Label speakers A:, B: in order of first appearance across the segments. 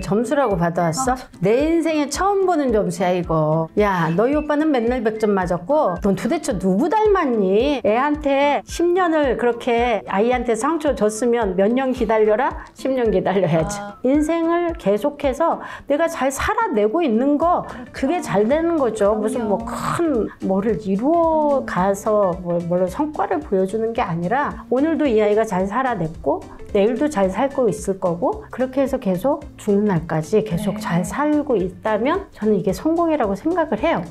A: 점수라고 받아왔어? 내 인생에 처음 보는 점수야 이거. 야, 너희 오빠는 맨날 100점 맞았고 넌 도대체 누구 닮았니? 애한테 10년을 그렇게 아이한테 상처 줬으면 몇 년 기다려라? 10년 기다려야지. 인생을 계속해서 내가 잘 살아내고 있는 거, 그게 잘 되는 거죠. 무슨 뭐 큰 뭐를 이루어 가서 뭘로 성과를 보여주는 게 아니라 오늘도 이 아이가 잘 살아냈고 내일도 잘 살고 있을 거고, 그렇게 해서 계속 죽는 날까지 계속 잘 살고 있다면 저는 이게 성공이라고 생각을 해요.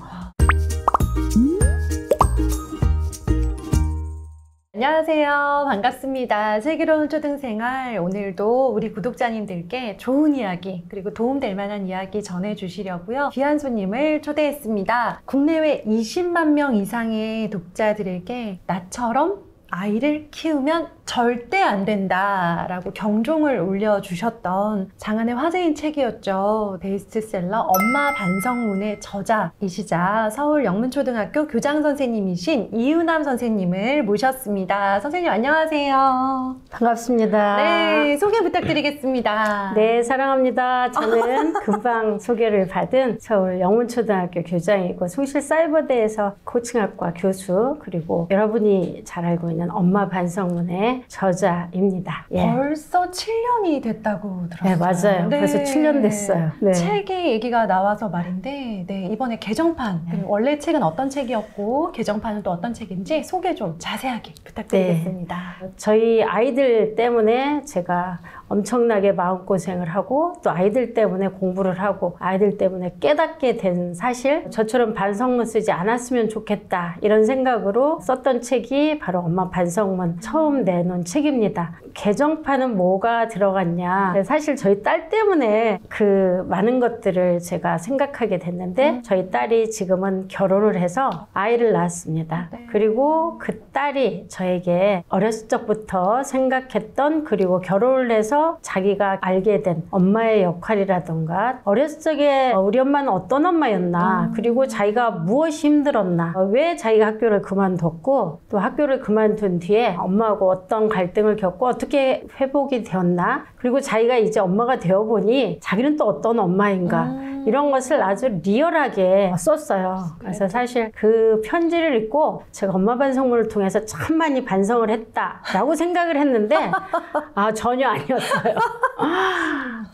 B: 안녕하세요. 반갑습니다. 슬기로운 초등생활, 오늘도 우리 구독자님들께 좋은 이야기 그리고 도움될 만한 이야기 전해주시려고요. 귀한 손님을 초대했습니다. 국내외 20만 명 이상의 독자들에게 나처럼 아이를 키우면 절대 안 된다 라고 경종을 울려주셨던 장안의 화제인 책이었죠. 베스트셀러 엄마 반성문의 저자이시자 서울 영문초등학교 교장선생님이신 이유남 선생님을 모셨습니다. 선생님 안녕하세요.
A: 반갑습니다.
B: 네, 소개 부탁드리겠습니다.
A: 네, 사랑합니다. 저는 금방 소개를 받은 서울 영문초등학교 교장이고 숭실사이버대에서 코칭학과 교수, 그리고 여러분이 잘 알고 있는 엄마 반성문의 저자입니다.
B: 예. 벌써 7년이 됐다고 들었어요.
A: 네, 맞아요.
B: 네.
A: 벌써 7년 됐어요. 네.
B: 책의 얘기가 나와서 말인데, 네, 이번에 개정판, 원래 책은 어떤 책이었고 개정판은 또 어떤 책인지 소개 좀 자세하게 부탁드리겠습니다.
A: 네. 저희 아이들 때문에 제가 엄청나게 마음고생을 하고 또 아이들 때문에 공부를 하고 아이들 때문에 깨닫게 된 사실, 저처럼 반성문 쓰지 않았으면 좋겠다 이런 생각으로 썼던 책이 바로 엄마 반성문 처음 내놓은 책입니다. 개정판은 뭐가 들어갔냐, 사실 저희 딸 때문에 그 많은 것들을 제가 생각하게 됐는데 저희 딸이 지금은 결혼을 해서 아이를 낳았습니다. 그리고 그 딸이 저에게 어렸을 적부터 생각했던, 그리고 결혼을 해서 자기가 알게 된 엄마의 역할이라던가, 어렸을 적에 우리 엄마는 어떤 엄마였나, 그리고 자기가 무엇이 힘들었나, 왜 자기가 학교를 그만뒀고 또 학교를 그만둔 뒤에 엄마하고 어떤 갈등을 겪고 어떻게 회복이 되었나, 그리고 자기가 이제 엄마가 되어보니 자기는 또 어떤 엄마인가, 이런 것을 아주 리얼하게 썼어요. 그래서 사실 그 편지를 읽고 제가 엄마 반성문을 통해서 참 많이 반성을 했다라고 생각을 했는데 전혀 아니었어요.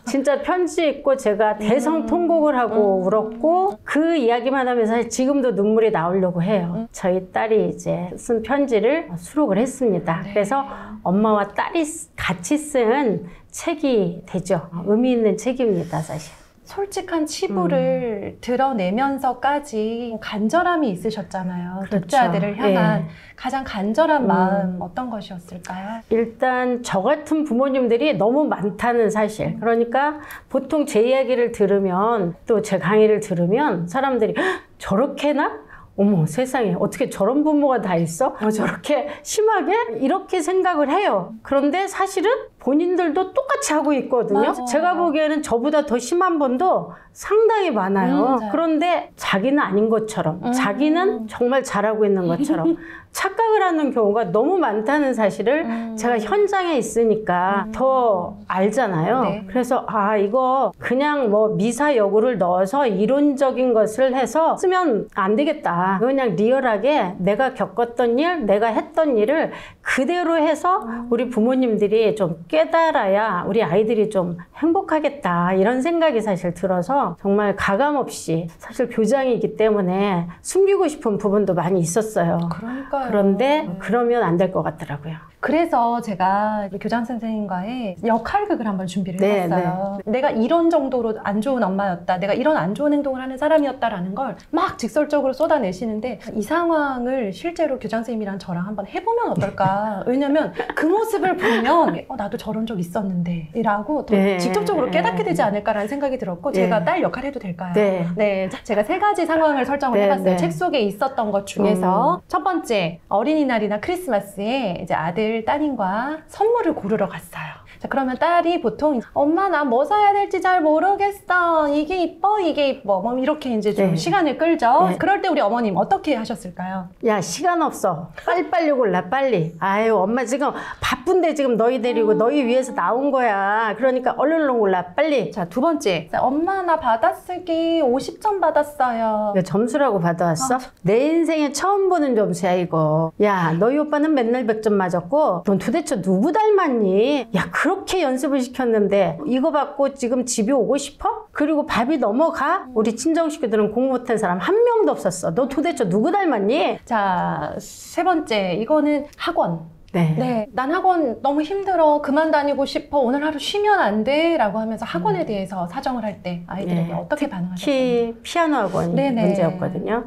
A: 진짜 편지 읽고 제가 대성통곡을 하고 울었고, 그 이야기만 하면서 사실 지금도 눈물이 나오려고 해요. 저희 딸이 이제 쓴 편지를 수록을 했습니다. 그래서 엄마와 딸이 같이 쓴 책이 되죠. 의미 있는 책입니다, 사실.
B: 솔직한 치부를 드러내면서까지 간절함이 있으셨잖아요.
A: 그렇죠.
B: 독자들을 향한.
A: 네.
B: 가장 간절한 마음 어떤 것이었을까요?
A: 일단 저 같은 부모님들이 너무 많다는 사실. 그러니까 보통 제 이야기를 들으면, 또 제 강의를 들으면 사람들이 저렇게나? 어머 세상에, 어떻게 저런 부모가 다 있어? 저렇게 심하게? 이렇게 생각을 해요. 그런데 사실은 본인들도 똑같이 하고 있거든요.
B: 맞아.
A: 제가 보기에는 저보다 더 심한 분도 상당히 많아요. 그런데 자기는 아닌 것처럼, 자기는 정말 잘하고 있는 것처럼 착각을 하는 경우가 너무 많다는 사실을 제가 현장에 있으니까 더 알잖아요.
B: 네.
A: 그래서 이거 그냥 뭐 미사 여구를 넣어서 이론적인 것을 해서 쓰면 안 되겠다. 그냥 리얼하게 내가 겪었던 일, 내가 했던 일을 그대로 해서 우리 부모님들이 좀 깨달아야 우리 아이들이 좀 행복하겠다, 이런 생각이 사실 들어서 정말 가감없이, 사실 교장이기 때문에 숨기고 싶은 부분도 많이 있었어요.
B: 그러니까요.
A: 그런데 그러면 안 될 것 같더라고요.
B: 그래서 제가 교장 선생님과의 역할극을 한번 준비를 해봤어요. 내가 이런 정도로 안 좋은 엄마였다, 내가 이런 안 좋은 행동을 하는 사람이었다라는 걸 막 직설적으로 쏟아내시는데, 이 상황을 실제로 교장 선생님이랑 저랑 한번 해보면 어떨까. 왜냐면 그 모습을 보면 나도 저런 적 있었는데 라고 더 직접적으로 깨닫게 되지 않을까라는 생각이 들었고, 제가 딸 역할 해도 될까요? 네, 제가 3가지 상황을 설정을 해봤어요. 책 속에 있었던 것 중에서 첫 번째, 어린이날이나 크리스마스에 이제 아들 따님과 선물을 고르러 갔어요. 자, 그러면 딸이 보통 엄마 나 뭐 사야 될지 잘 모르겠어. 이게 이뻐, 이게 이뻐. 뭐 이렇게 이제 좀
A: 네.
B: 시간을 끌죠.
A: 네.
B: 그럴 때 우리 어머님 어떻게 하셨을까요?
A: 야, 시간 없어. 빨리빨리 골라, 빨리. 아유, 엄마 지금 바쁜데 지금 너희 데리고 너희 위해서 나온 거야. 그러니까 얼른 골라, 빨리.
B: 자, 두 번째. 자, 엄마 나 받아쓰기 50점 받았어요.
A: 이거 점수라고 받아왔어? 내 인생에 처음 보는 점수야, 이거. 야, 너희 오빠는 맨날 100점 맞았고, 넌 도대체 누구 닮았니? 야, 그렇게 연습을 시켰는데, 이거 받고 지금 집에 오고 싶어? 그리고 밥이 넘어가? 우리 친정식구들은 공부 못한 사람 한 명도 없었어. 너 도대체 누구 닮았니?
B: 자, 세 번째. 이거는 학원.
A: 네.
B: 네, 난 학원 너무 힘들어. 그만 다니고 싶어. 오늘 하루 쉬면 안 돼. 라고 하면서 학원에 대해서 사정을 할 때 아이들에게
A: 네.
B: 어떻게 반응하셨어요?
A: 특히 피아노 학원이
B: 네네.
A: 문제였거든요.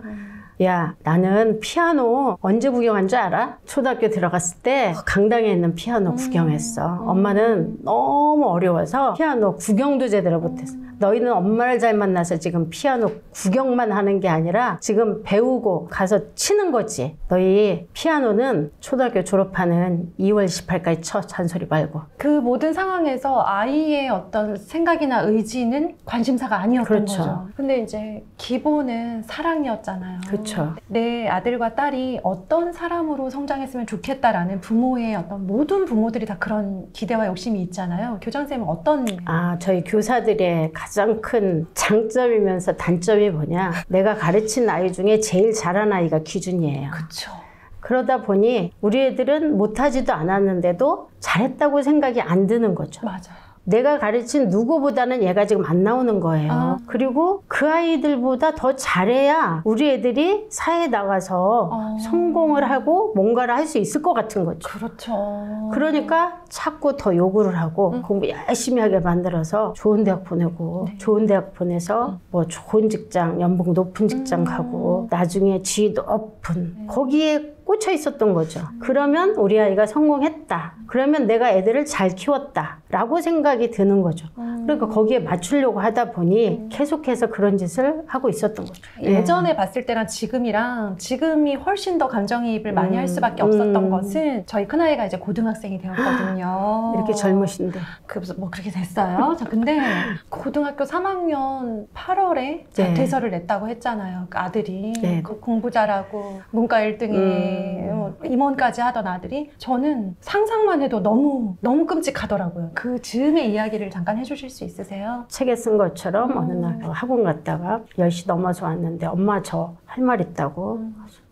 A: 야, 나는 피아노 언제 구경한 줄 알아? 초등학교 들어갔을 때 강당에 있는 피아노 구경했어. 엄마는 너무 어려워서 피아노 구경도 제대로 못했어. 너희는 엄마를 잘 만나서 지금 피아노 구경만 하는 게 아니라 지금 배우고 가서 치는 거지. 너희 피아노는 초등학교 졸업하는 2월 18일까지 쳐, 잔소리 말고.
B: 그 모든 상황에서 아이의 어떤 생각이나 의지는 관심사가 아니었던
A: 그렇죠.
B: 거죠. 근데 이제 기본은 사랑이었잖아요.
A: 그렇죠.
B: 내 아들과 딸이 어떤 사람으로 성장했으면 좋겠다라는 부모의 어떤 모든 부모들이 다 그런 기대와 욕심이 있잖아요. 교장선생님은 어떤
A: 아, 저희 교사들의 가장 큰 장점이면서 단점이 뭐냐? 내가 가르친 아이 중에 제일 잘한 아이가 기준이에요.
B: 그쵸.
A: 그러다 보니 우리 애들은 못하지도 않았는데도 잘했다고 생각이 안 드는 거죠.
B: 맞아요.
A: 내가 가르친 누구보다는 얘가 지금 안 나오는 거예요.
B: 아.
A: 그리고 그 아이들보다 더 잘해야 우리 애들이 사회에 나가서 성공을 하고 뭔가를 할 수 있을 것 같은 거죠.
B: 그렇죠.
A: 그러니까 자꾸 더 요구를 하고 공부 열심히 하게 만들어서 좋은 대학 보내고 좋은 대학 보내서 뭐 좋은 직장, 연봉 높은 직장 가고 나중에 지위 높은 거기에 꽂혀 있었던 거죠. 그러면 우리 아이가 성공했다. 그러면 내가 애들을 잘 키웠다. 라고 생각이 드는 거죠. 그러니까 거기에 맞추려고 하다 보니 계속해서 그런 짓을 하고 있었던 거죠.
B: 예전에 봤을 때랑 지금이 훨씬 더 감정이입을 많이 할 수밖에 없었던 것은 저희 큰아이가 이제 고등학생이 되었거든요.
A: 이렇게 젊으신데.
B: 그래서 뭐 그렇게 됐어요. 자, 근데 고등학교 3학년 8월에 자퇴서를 냈다고 했잖아요. 그 아들이
A: 네.
B: 그 공부 잘하고 문과 1등이 임원까지 하던 아들이 저는 상상만 해도 너무 끔찍하더라고요. 그 즈음의 이야기를 잠깐 해주실 수 있으세요?
A: 책에 쓴 것처럼 어느 날 학원 갔다가 10시 넘어서 왔는데 엄마 저 할 말 있다고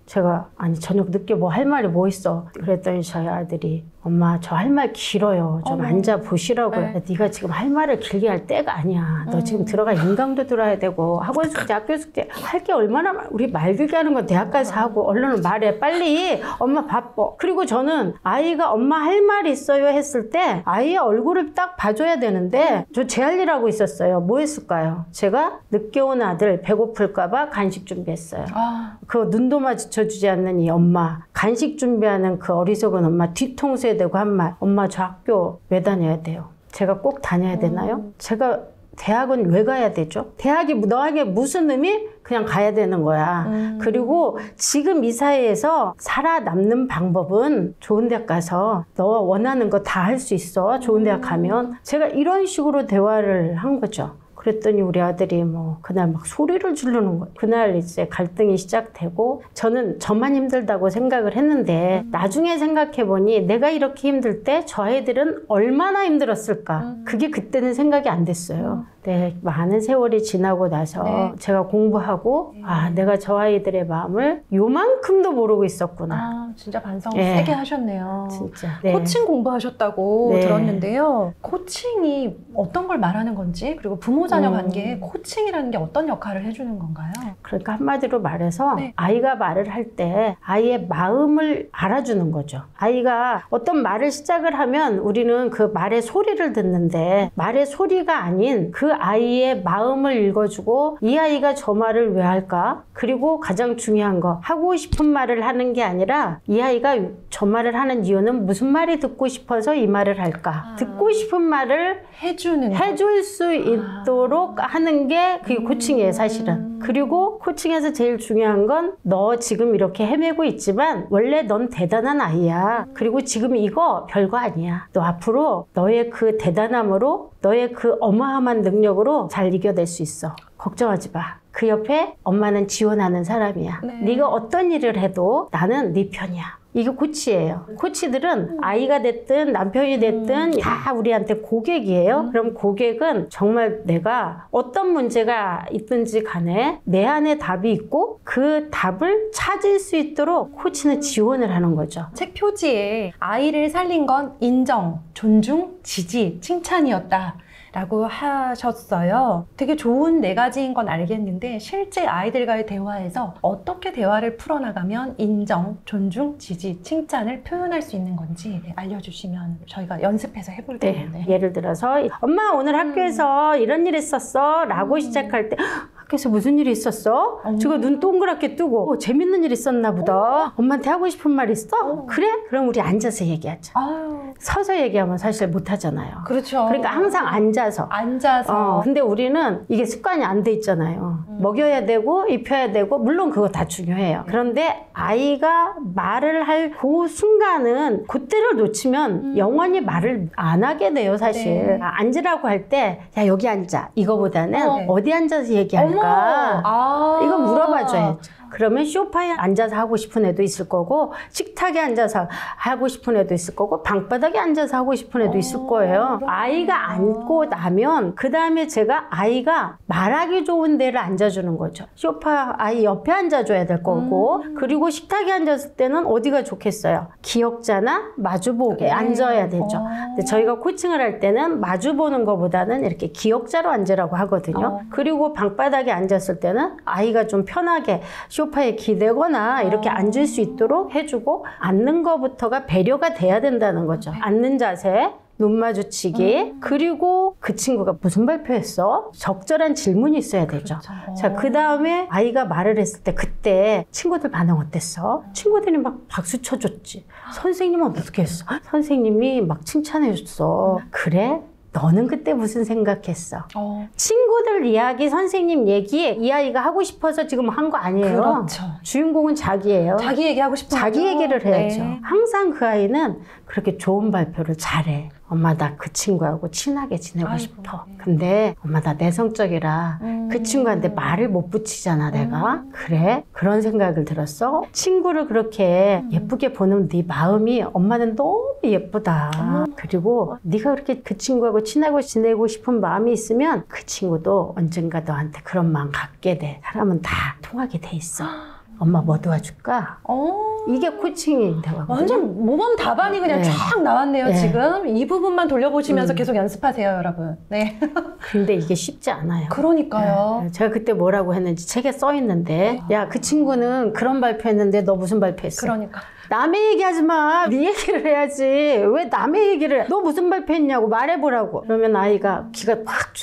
A: 제가 아니 저녁 늦게 뭐 할 말이 뭐 있어 그랬더니 저희 아들이 엄마 저 할 말 길어요 좀 앉아 보시라고요.
B: 네.
A: 네가 지금 할 말을 길게 할 때가 아니야. 너 지금 들어가 인강도 들어야 되고 학원 숙제 학교 숙제 할 게 얼마나 우리 말 길게 하는 건 대학 가서 하고 얼른 말해 빨리 엄마 바빠. 그리고 저는 아이가 엄마 할 말 있어요 했을 때 아이의 얼굴을 딱 봐줘야 되는데 저 제 할 일 하고 있었어요. 뭐 했을까요? 제가 늦게 온 아들 배고플까 봐 간식 준비했어요. 그 눈도 마주쳐주지 않는 이 엄마 간식 준비하는 그 어리석은 엄마 뒤통수에 대고 한 말 엄마 저 학교 왜 다녀야 돼요? 제가 꼭 다녀야 되나요? 제가 대학은 왜 가야 되죠? 대학이 너에게 무슨 의미? 그냥 가야 되는 거야. 그리고 지금 이 사회에서 살아남는 방법은 좋은 대학 가서 너 원하는 거 다 할 수 있어. 좋은 대학 가면. 제가 이런 식으로 대화를 한 거죠. 그랬더니 우리 아들이 뭐 그날 막 소리를 지르는 거예요. 그날 이제 갈등이 시작되고 저는 저만 힘들다고 생각을 했는데 나중에 생각해보니 내가 이렇게 힘들 때 저 아이들은 얼마나 힘들었을까. 그게 그때는 생각이 안 됐어요. 네, 많은 세월이 지나고 나서 제가 공부하고 아 내가 저 아이들의 마음을 요만큼도 모르고 있었구나.
B: 진짜 반성 세게 하셨네요.
A: 진짜.
B: 코칭 공부하셨다고
A: 네.
B: 들었는데요. 코칭이 어떤 걸 말하는 건지 그리고 부모 자녀 관계에 코칭이라는 게 어떤 역할을 해주는 건가요?
A: 그러니까 한마디로 말해서 아이가 말을 할 때 아이의 마음을 알아주는 거죠. 아이가 어떤 말을 시작을 하면 우리는 그 말의 소리를 듣는데 말의 소리가 아닌 그 아이의 마음을 읽어주고 이 아이가 저 말을 왜 할까? 그리고 가장 중요한 거, 하고 싶은 말을 하는 게 아니라 이 아이가 저 말을 하는 이유는 무슨 말이 듣고 싶어서 이 말을 할까? 듣고 싶은 말을 해줄 수 있도록 하는 게 그게 코칭이에요, 사실은. 그리고 코칭에서 제일 중요한 건 너 지금 이렇게 헤매고 있지만 원래 넌 대단한 아이야. 그리고 지금 이거 별거 아니야. 너 앞으로 너의 그 대단함으로 너의 그 어마어마한 능력으로 잘 이겨낼 수 있어. 걱정하지 마. 그 옆에 엄마는 지원하는 사람이야. 네가 어떤 일을 해도 나는 네 편이야. 이게 코치예요. 코치들은 아이가 됐든 남편이 됐든 다 우리한테 고객이에요. 그럼 고객은 정말 내가 어떤 문제가 있든지 간에 내 안에 답이 있고 그 답을 찾을 수 있도록 코치는 지원을 하는 거죠.
B: 책 표지에 아이를 살린 건 인정, 존중, 지지, 칭찬이었다 라고 하셨어요. 되게 좋은 4가지인 건 알겠는데 실제 아이들과의 대화에서 어떻게 대화를 풀어나가면 인정, 존중, 지지, 칭찬을 표현할 수 있는 건지 알려주시면 저희가 연습해서 해볼게요.
A: 네. 예를 들어서 엄마 오늘 학교에서 이런 일 있었어 라고 시작할 때 학교에서 무슨 일이 있었어? 제가 눈 동그랗게 뜨고 재밌는 일 있었나 보다. 엄마한테 하고 싶은 말 있어? 그래? 그럼 우리 앉아서 얘기하자.
B: 아유.
A: 서서 얘기하면 사실 못하잖아요.
B: 그렇죠.
A: 그러니까 항상 앉아서.
B: 근데
A: 우리는 이게 습관이 안 돼 있잖아요. 먹여야 되고 입혀야 되고 물론 그거 다 중요해요. 그런데 아이가 말을 할 그 순간은 그때를 놓치면 영원히 말을 안 하게 돼요, 사실.
B: 네.
A: 앉으라고 할 때 야 여기 앉아 이거보다는 어디 앉아서 얘기할까? 이거 물어봐줘야죠. 그러면 소파에 앉아서 하고 싶은 애도 있을 거고 식탁에 앉아서 하고 싶은 애도 있을 거고 방바닥에 앉아서 하고 싶은 애도 있을 거예요. 아이가 앉고 나면 그 다음에 제가 아이가 말하기 좋은 데를 앉아주는 거죠. 소파 아이 옆에 앉아줘야 될 거고 그리고 식탁에 앉았을 때는 어디가 좋겠어요? 기역자나 마주보게 앉아야 되죠. 근데 저희가 코칭을 할 때는 마주보는 것보다는 이렇게 기역자로 앉으라고 하거든요. 그리고 방바닥에 앉았을 때는 아이가 좀 편하게 소파에 기대거나 이렇게 앉을 수 있도록 해주고 앉는 것부터가 배려가 돼야 된다는 거죠. 앉는 자세, 눈 마주치기, 그리고 그 친구가 무슨 발표했어? 적절한 질문이 있어야 되죠.
B: 그렇죠.
A: 자, 그 다음에 아이가 말을 했을 때 그때 친구들 반응 어땠어? 친구들이 막 박수 쳐줬지. 선생님은 어떻게 했어? 선생님이 막 칭찬해줬어. 그래? 너는 그때 무슨 생각했어? 친구들 이야기, 선생님 얘기 이 아이가 하고 싶어서 지금 한 거 아니에요.
B: 그렇죠.
A: 주인공은 자기예요.
B: 자기 얘기하고 싶은
A: 자기
B: 거죠.
A: 얘기를 해야죠.
B: 네.
A: 항상 그 아이는 그렇게 좋은 발표를 잘해. 엄마 나 그 친구하고 친하게 지내고
B: 아이고,
A: 싶어.
B: 네.
A: 근데 엄마 나 내성적이라 그 친구한테 말을 못 붙이잖아 내가. 그래? 그런 생각을 들었어? 친구를 그렇게 예쁘게 보는 네 마음이 엄마는 너무 예쁘다. 그리고 네가 그렇게 그 친구하고 친하고 지내고 싶은 마음이 있으면 그 친구도 언젠가 너한테 그런 마음 갖게 돼. 사람은 다 통하게 돼 있어. 엄마 뭐 도와줄까? 이게 코칭이 대화거든요.
B: 완전 모범 답안이 그냥
A: 네.
B: 쫙 나왔네요.
A: 네.
B: 지금 이 부분만 돌려보시면서 계속 연습하세요, 여러분. 네.
A: 근데 이게 쉽지 않아요.
B: 그러니까요.
A: 네. 제가 그때 뭐라고 했는지 책에 써 있는데 야, 그 친구는 그런 발표했는데 너 무슨 발표했어?
B: 그러니까.
A: 남의 얘기하지 마. 네 얘기를 해야지. 왜 남의 얘기를 해? 너 무슨 발표했냐고 말해보라고. 그러면 아이가 기가 확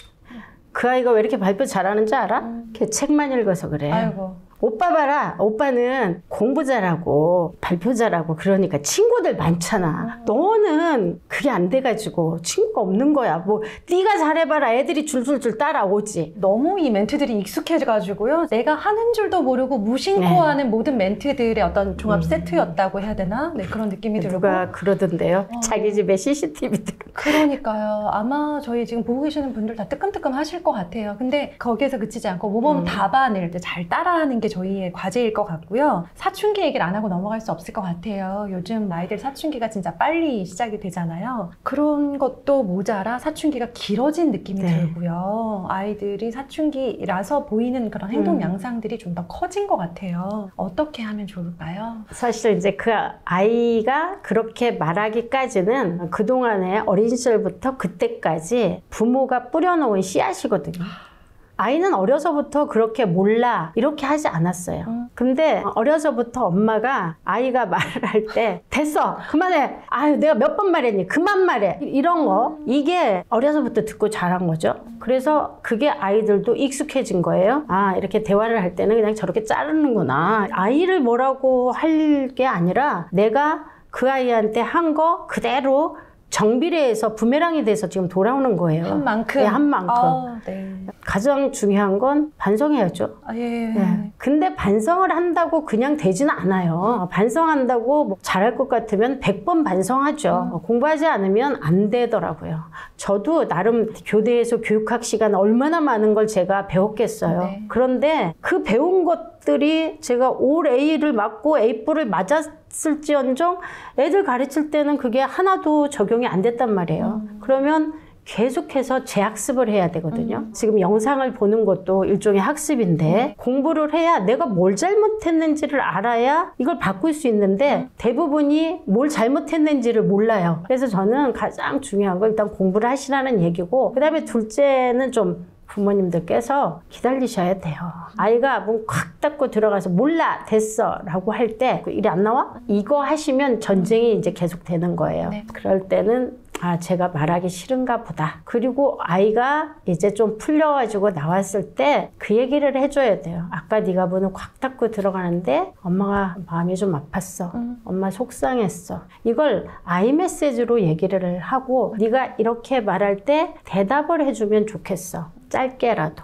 A: 그 아이가 왜 이렇게 발표 잘하는지 알아? 걔 책만 읽어서 그래.
B: 아이고.
A: 오빠 봐라. 오빠는 공부 잘하고 발표 잘하고 그러니까 친구들 많잖아. 너는 그게 안 돼가지고 친구가 없는 거야. 뭐 네가 잘해봐라. 애들이 줄줄줄 따라오지.
B: 너무 이 멘트들이 익숙해져가지고요. 내가 하는 줄도 모르고 무심코
A: 네.
B: 하는 모든 멘트들의 어떤 종합 세트였다고 해야 되나? 네, 그런 느낌이 들고.
A: 누가 그러던데요. 자기 집에 CCTV 들어.
B: 그러니까요. 아마 저희 지금 보고 계시는 분들 다 뜨끔뜨끔 하실 것 같아요. 근데 거기에서 그치지 않고 모범 답안을 잘 따라하는 게 저희의 과제일 것 같고요. 사춘기 얘기를 안 하고 넘어갈 수 없을 것 같아요. 요즘 아이들 사춘기가 진짜 빨리 시작이 되잖아요. 그런 것도 모자라 사춘기가 길어진 느낌이 들고요. 아이들이 사춘기라서 보이는 그런 행동 양상들이 좀 더 커진 것 같아요. 어떻게 하면 좋을까요?
A: 사실 이제 그 아이가 그렇게 말하기까지는 그동안에 어린 시절부터 그때까지 부모가 뿌려놓은 씨앗이거든요. 아이는 어려서부터 그렇게 몰라 이렇게 하지 않았어요. 근데 어려서부터 엄마가 아이가 말을 할 때 됐어 그만해 아유 내가 몇 번 말했니 그만 말해 이런 거 이게 어려서부터 듣고 자란 거죠. 그래서 그게 아이들도 익숙해진 거예요. 아 이렇게 대화를 할 때는 그냥 저렇게 자르는구나. 아이를 뭐라고 할 게 아니라 내가 그 아이한테 한 거 그대로 정비례해서 부메랑이 돼서 지금 돌아오는 거예요.
B: 한 만큼?
A: 네, 한 만큼.
B: 네.
A: 가장 중요한 건 반성해야죠.
B: 아, 예.
A: 네. 근데 반성을 한다고 그냥 되지는 않아요. 반성한다고 뭐 잘할 것 같으면 100번 반성하죠. 공부하지 않으면 안 되더라고요. 저도 나름 교대에서 교육학 시간 얼마나 많은 걸 제가 배웠겠어요.
B: 네.
A: 그런데 그 배운 것들이 제가 올 A를 맞고 A+를 맞았을지언정 애들 가르칠 때는 그게 하나도 적용이 안 됐단 말이에요. 그러면 계속해서 재학습을 해야 되거든요. 지금 영상을 보는 것도 일종의 학습인데 공부를 해야 내가 뭘 잘못했는지를 알아야 이걸 바꿀 수 있는데 대부분이 뭘 잘못했는지를 몰라요. 그래서 저는 가장 중요한 건 일단 공부를 하시라는 얘기고 그다음에 둘째는 좀 부모님들께서 기다리셔야 돼요. 아이가 문 콱 닫고 들어가서 몰라 됐어 라고 할 때 일이 안 나와? 이거 하시면 전쟁이 이제 계속 되는 거예요.
B: 네.
A: 그럴 때는 아 제가 말하기 싫은가 보다. 그리고 아이가 이제 좀 풀려가지고 나왔을 때 그 얘기를 해줘야 돼요. 아까 네가 문을 콱 닫고 들어가는데 엄마가 마음이 좀 아팠어. 엄마 속상했어. 이걸 아이 메시지로 얘기를 하고 네가 이렇게 말할 때 대답을 해주면 좋겠어. 짧게라도.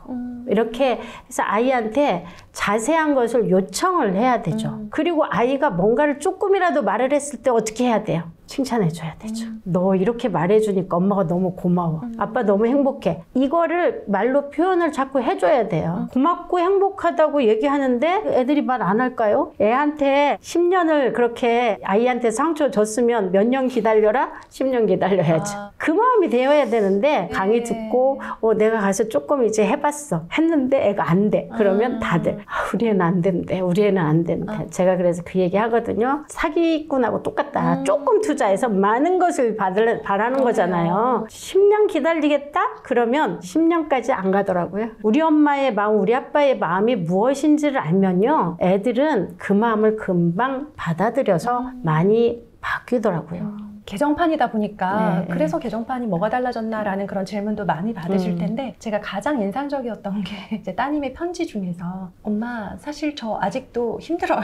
A: 이렇게 해서 아이한테 자세한 것을 요청을 해야 되죠. 그리고 아이가 뭔가를 조금이라도 말을 했을 때 어떻게 해야 돼요? 칭찬해줘야 되죠. 너 이렇게 말해주니까 엄마가 너무 고마워. 아빠 너무 행복해. 이거를 말로 표현을 자꾸 해줘야 돼요. 고맙고 행복하다고 얘기하는데 애들이 말 안 할까요? 애한테 10년을 그렇게 아이한테 상처 줬으면 몇 년 기다려라? 10년 기다려야죠. 그 마음이 되어야 되는데 강의 듣고 내가 가서 조금 이제 해봤어. 했는데 애가 안 돼. 그러면 다들 우리 애는 안 된대. 우리 애는 안 된대. 제가 그래서 그 얘기 하거든요. 사기꾼하고 똑같다. 조금 투자해서 많은 것을 바라는 거잖아요. 10년 기다리겠다? 그러면 10년까지 안 가더라고요. 우리 엄마의 마음, 우리 아빠의 마음이 무엇인지를 알면요. 애들은 그 마음을 금방 받아들여서 많이 바뀌더라고요.
B: 개정판이다 보니까
A: 네,
B: 그래서 개정판이 뭐가 달라졌나라는 그런 질문도 많이 받으실 텐데 제가 가장 인상적이었던 게 이제 따님의 편지 중에서 엄마 사실 저 아직도 힘들어요.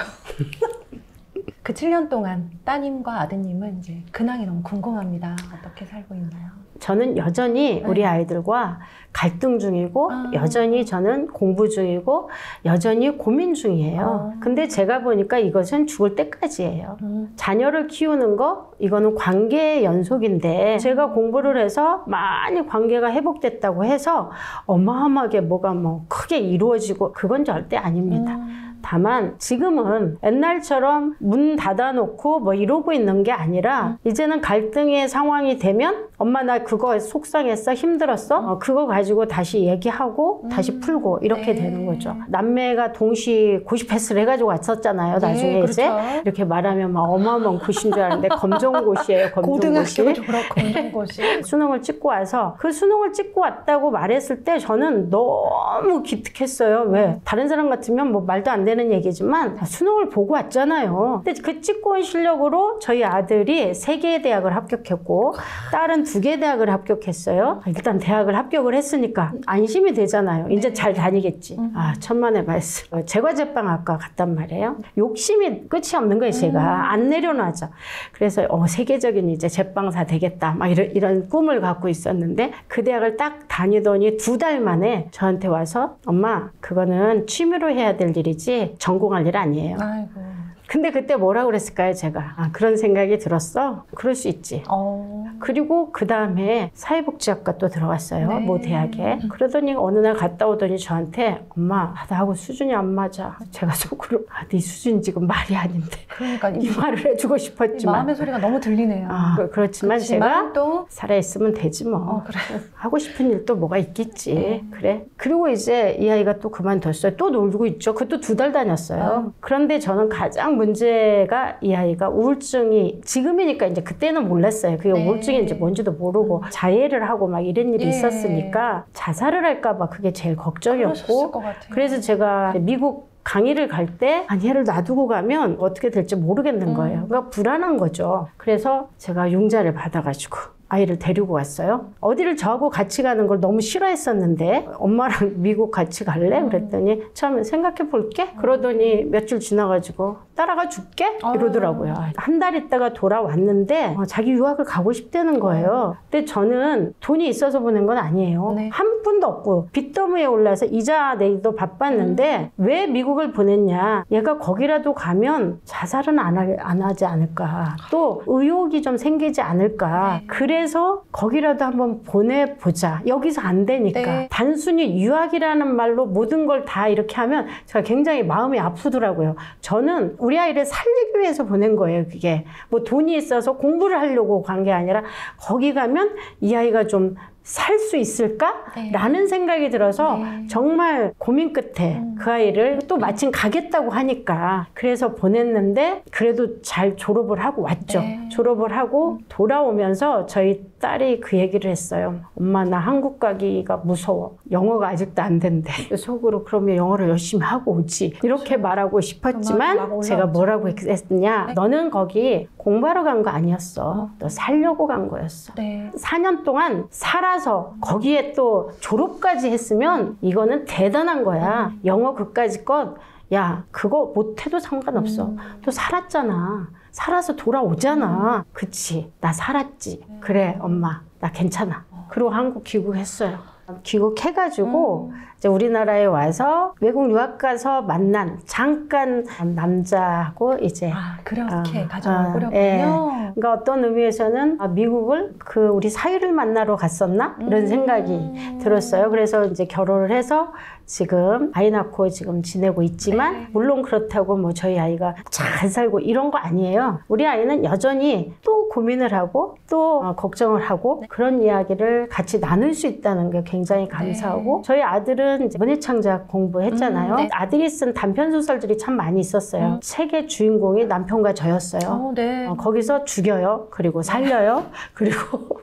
B: 그 7년 동안 따님과 아드님은 이제 근황이 너무 궁금합니다. 어떻게 살고 있나요?
A: 저는 여전히 우리 아이들과 갈등 중이고 여전히 저는 공부 중이고 여전히 고민 중이에요. 근데 제가 보니까 이것은 죽을 때까지예요. 자녀를 키우는 거 이거는 관계의 연속인데 제가 공부를 해서 많이 관계가 회복됐다고 해서 어마어마하게 뭐가 뭐 크게 이루어지고 그건 절대 아닙니다. 다만 지금은 옛날처럼 문 닫아놓고 뭐 이러고 있는 게 아니라 이제는 갈등의 상황이 되면 엄마 나 그거 속상했어 힘들었어 그거 가지고 다시 얘기하고 다시 풀고 이렇게 되는 거죠. 남매가 동시 고시 패스를 해가지고 왔었잖아요. 나중에
B: 그렇죠.
A: 이제 이렇게 말하면 막 어마어마한 고시인 줄 알았는데 검정고시예요. 검정고시.
B: 고등학교 졸업 검정고시.
A: 수능을 찍고 와서 그 수능을 찍고 왔다고 말했을 때 저는 너무 기특했어요. 왜? 다른 사람 같으면 뭐 말도 안 되는 얘기지만 수능을 보고 왔잖아요. 근데 그 찍고 온 실력으로 저희 아들이 3개의 대학을 합격했고 딸은 2개의 대학을 합격했어요. 일단 대학을 합격을 했으니까 안심이 되잖아요. 이제 잘 다니겠지. 아 천만의 말씀. 제과제빵학과 갔단 말이에요. 욕심이 끝이 없는 거예요. 제가 안 내려놔죠. 그래서 세계적인 이제 제빵사 되겠다. 막 이런 꿈을 갖고 있었는데 그 대학을 딱 다니더니 2달 만에 저한테 와서 엄마 그거는 취미로 해야 될 일이지 전공할 일 아니에요.
B: 아이고.
A: 근데 그때 뭐라고 그랬을까요, 제가? 아, 그런 생각이 들었어? 그럴 수 있지. 그리고 그 다음에 사회복지학과 또 들어갔어요.
B: 네.
A: 모 대학에. 그러더니 어느 날 갔다 오더니 저한테 엄마, 나하고 수준이 안 맞아. 제가 속으로 네 수준 지금 말이 아닌데.
B: 그러니까
A: 이 말을 해주고 싶었지만.
B: 마음의 소리가 너무 들리네요.
A: 그렇지만 제가
B: 또
A: 살아있으면 되지 뭐.
B: 그래.
A: 하고 싶은 일 또 뭐가 있겠지. 그래. 그리고 이제 이 아이가 또 그만뒀어요. 또 놀고 있죠. 그것도 2달 다녔어요. 그런데 저는 가장 문제가 이 아이가 우울증이 지금이니까 이제 그때는 몰랐어요. 그게
B: 네.
A: 우울증인지 뭔지도 모르고 자해를 하고 막 이런 일이
B: 예.
A: 있었으니까 자살을 할까 봐 그게 제일
B: 그러셨을
A: 걱정이었고
B: 것 같아요.
A: 그래서 제가 미국 강의를 갈 때 아니 얘를 놔두고 가면 어떻게 될지 모르겠는 거예요. 그러니까 불안한 거죠. 그래서 제가 융자를 받아가지고 아이를 데리고 갔어요. 어디를 저하고 같이 가는 걸 너무 싫어했었는데 엄마랑 미국 같이 갈래? 그랬더니 처음에 생각해 볼게. 그러더니 며칠 지나가지고 따라가 줄게? 이러더라고요. 한 달 있다가 돌아왔는데 자기 유학을 가고 싶다는 거예요. 근데 저는 돈이 있어서 보낸 건 아니에요.
B: 네.
A: 한 푼도 없고 빚더미에 올라서 이자 내기도 바빴는데 왜 미국을 보냈냐. 얘가 거기라도 가면 자살은 안 하지 않을까. 또 의욕이 좀 생기지 않을까.
B: 네.
A: 그래서 거기라도 한번 보내보자. 여기서 안 되니까.
B: 네.
A: 단순히 유학이라는 말로 모든 걸 다 이렇게 하면 제가 굉장히 마음이 아프더라고요. 저는 우리 아이를 살리기 위해서 보낸 거예요. 그게 뭐 돈이 있어서 공부를 하려고 간 게 아니라 거기 가면 이 아이가 좀 살 수 있을까?
B: 네.
A: 라는 생각이 들어서
B: 네.
A: 정말 고민 끝에 그 아이를 또 마침 가겠다고 하니까 그래서 보냈는데 그래도 잘 졸업을 하고 왔죠.
B: 네.
A: 졸업을 하고 돌아오면서 저희 딸이 그 얘기를 했어요. 엄마 나 한국 가기가 무서워. 영어가 아직도 안 된대. 속으로 그러면 영어를 열심히 하고 오지. 이렇게 말하고 싶었지만 제가 뭐라고 했냐.
B: 네.
A: 너는 거기 공부하러 간 거 아니었어. 너 살려고 간 거였어.
B: 네.
A: 4년 동안 살아서 거기에 또 졸업까지 했으면 이거는 대단한 거야. 영어 그까짓 것, 야, 그거 못해도 상관없어. 또 살았잖아. 살아서 돌아오잖아. 그치, 나 살았지. 그래, 엄마, 나 괜찮아. 그리고 한국 귀국했어요. 귀국해가지고 이제 우리나라에 와서 외국 유학 가서 만난 잠깐 남자하고 이제
B: 그렇게 가정을 꾸렸군요.
A: 예. 그러니까 어떤 의미에서는 미국을 우리 사위를 만나러 갔었나 이런 생각이 들었어요. 그래서 이제 결혼을 해서 지금 아이 낳고 지금 지내고 있지만
B: 네.
A: 물론 그렇다고 뭐 저희 아이가 잘 살고 이런 거 아니에요. 우리 아이는 여전히 또 고민을 하고 또 걱정을 하고 그런 이야기를 같이 나눌 수 있다는 게 굉장히 감사하고 저희 아들은 이제 문예창작 공부했잖아요.
B: 네.
A: 아들이 쓴 단편 소설들이 참 많이 있었어요. 책의 주인공이 남편과 저였어요.
B: 네.
A: 거기서 죽여요. 그리고 살려요. 그리고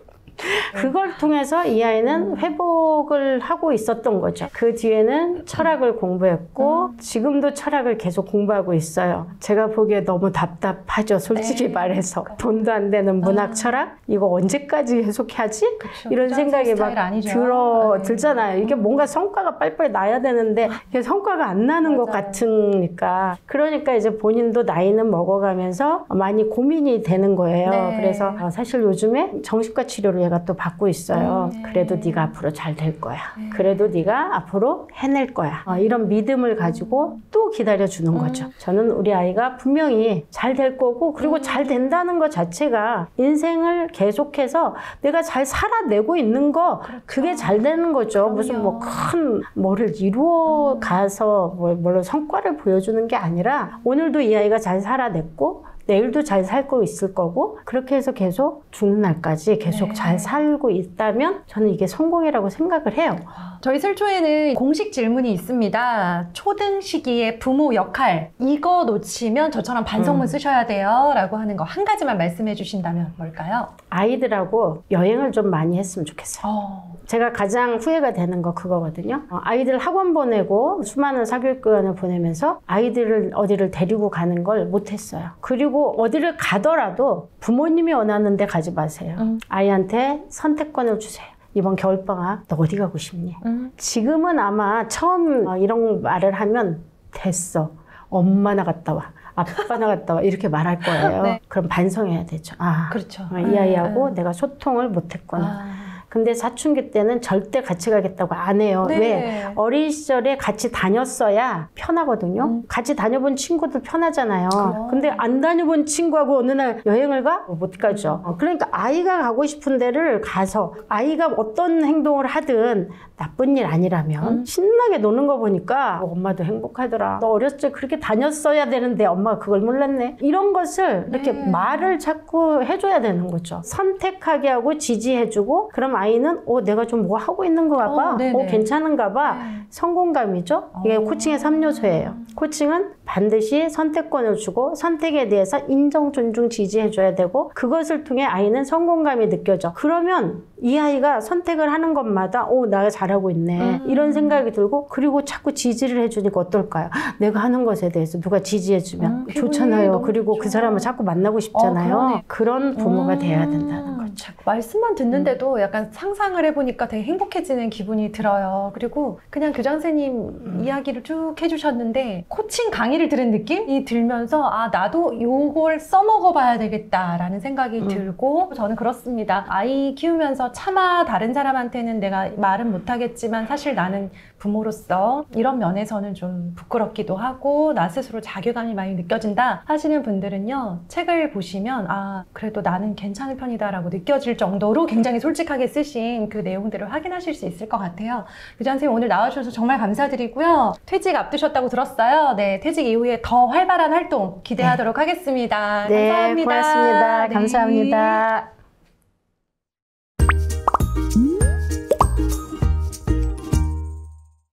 A: 그걸 통해서 이 아이는 회복을 하고 있었던 거죠. 그 뒤에는 철학을 공부했고 지금도 철학을 계속 공부하고 있어요. 제가 보기에 너무 답답하죠. 솔직히
B: 네.
A: 말해서. 돈도 안 되는 문학 철학? 이거 언제까지 계속해야지?
B: 그쵸.
A: 이런 생각이 막
B: 아니죠.
A: 들잖아요. 이게 뭔가 성과가 빨리빨리 나야 되는데 이게 성과가 안 나는 것 같으니까. 그러니까 이제 본인도 나이는 먹어가면서 많이 고민이 되는 거예요.
B: 네.
A: 그래서 사실 요즘에 정신과 치료를 얘가 또 받고 있어요.
B: 네.
A: 그래도 네가 앞으로 잘 될 거야. 그래도 네가 앞으로 해낼 거야. 이런 믿음을 가지고 또 기다려주는 거죠. 저는 우리 아이가 분명히 잘 될 거고 그리고 잘 된다는 것 자체가 인생을 계속해서 내가 잘 살아내고 있는 거 그게 잘 되는 거죠.
B: 그럼요.
A: 무슨 뭐 큰 뭐를 이루어 가서 뭘로 성과를 보여주는 게 아니라 오늘도 이 아이가 잘 살아냈고 내일도 잘 살고 있을 거고 그렇게 해서 계속 죽는 날까지 계속
B: 네.
A: 잘 살고 있다면 저는 이게 성공이라고 생각을 해요.
B: 저희 슬초에는 공식 질문이 있습니다. 초등 시기의 부모 역할 이거 놓치면 저처럼 반성문 쓰셔야 돼요 라고 하는 거 한 가지만 말씀해 주신다면 뭘까요?
A: 아이들하고 여행을 좀 많이 했으면 좋겠어요. 제가 가장 후회가 되는 거 그거거든요. 아이들 학원 보내고 수많은 사교육기관을 보내면서 아이들을 어디를 데리고 가는 걸 못했어요. 그리고 어디를 가더라도 부모님이 원하는 데 가지 마세요. 아이한테 선택권을 주세요. 이번 겨울방학 너 어디 가고 싶니? 지금은 아마 처음 이런 말을 하면 됐어. 엄마나 갔다 와. 아빠나 갔다 와. 이렇게 말할 거예요.
B: 네.
A: 그럼 반성해야 되죠.
B: 그렇죠.
A: 이 아이하고 내가 소통을 못했구나. 근데 사춘기 때는 절대 같이 가겠다고 안 해요.
B: 네.
A: 왜? 어린 시절에 같이 다녔어야 편하거든요. 같이 다녀본 친구들 편하잖아요. 근데 안 다녀본 친구하고 어느 날 여행을 가? 못 가죠. 그러니까 아이가 가고 싶은 데를 가서 아이가 어떤 행동을 하든 나쁜 일 아니라면 신나게 노는 거 보니까 엄마도 행복하더라. 너 어렸을 때 그렇게 다녔어야 되는데 엄마가 그걸 몰랐네. 이런 것을 이렇게 말을 자꾸 해줘야 되는 거죠. 선택하게 하고 지지해주고 그럼 아이는 내가 좀 뭐 하고 있는 거 봐.
B: 네네.
A: 괜찮은가 봐.
B: 네.
A: 성공감이죠. 이게 코칭의 3요소예요. 코칭은 반드시 선택권을 주고 선택에 대해서 인정, 존중, 지지해줘야 되고 그것을 통해 아이는 성공감이 느껴져. 그러면 이 아이가 선택을 하는 것마다 내가 잘하고 있네. 이런 생각이 들고 그리고 자꾸 지지를 해주니까 어떨까요? 내가 하는 것에 대해서 누가 지지해주면 좋잖아요. 그리고
B: 좋죠.
A: 그 사람을 자꾸 만나고 싶잖아요.
B: 그러네.
A: 그런 부모가 돼야 된다는 거죠.
B: 말씀만 듣는데도 약간 상상을 해보니까 되게 행복해지는 기분이 들어요. 그리고 그냥 교장 선생님 이야기를 쭉 해주셨는데 코칭 강의를 들은 느낌이 들면서 나도 요걸 써먹어 봐야 되겠다라는 생각이 들고 저는 그렇습니다. 아이 키우면서 차마 다른 사람한테는 내가 말은 못하겠지만 사실 나는 부모로서 이런 면에서는 좀 부끄럽기도 하고 나 스스로 자괴감이 많이 느껴진다 하시는 분들은요, 책을 보시면 그래도 나는 괜찮은 편이다라고 느껴질 정도로 굉장히 솔직하게 쓰신 그 내용들을 확인하실 수 있을 것 같아요. 교장 선생님 오늘 나와주셔서 정말 감사드리고요. 퇴직 앞두셨다고 들었어요. 네, 퇴직 이후에 더 활발한 활동 기대하도록 하겠습니다.
A: 네,
B: 감사합니다.
A: 고맙습니다.
B: 네.
A: 감사합니다.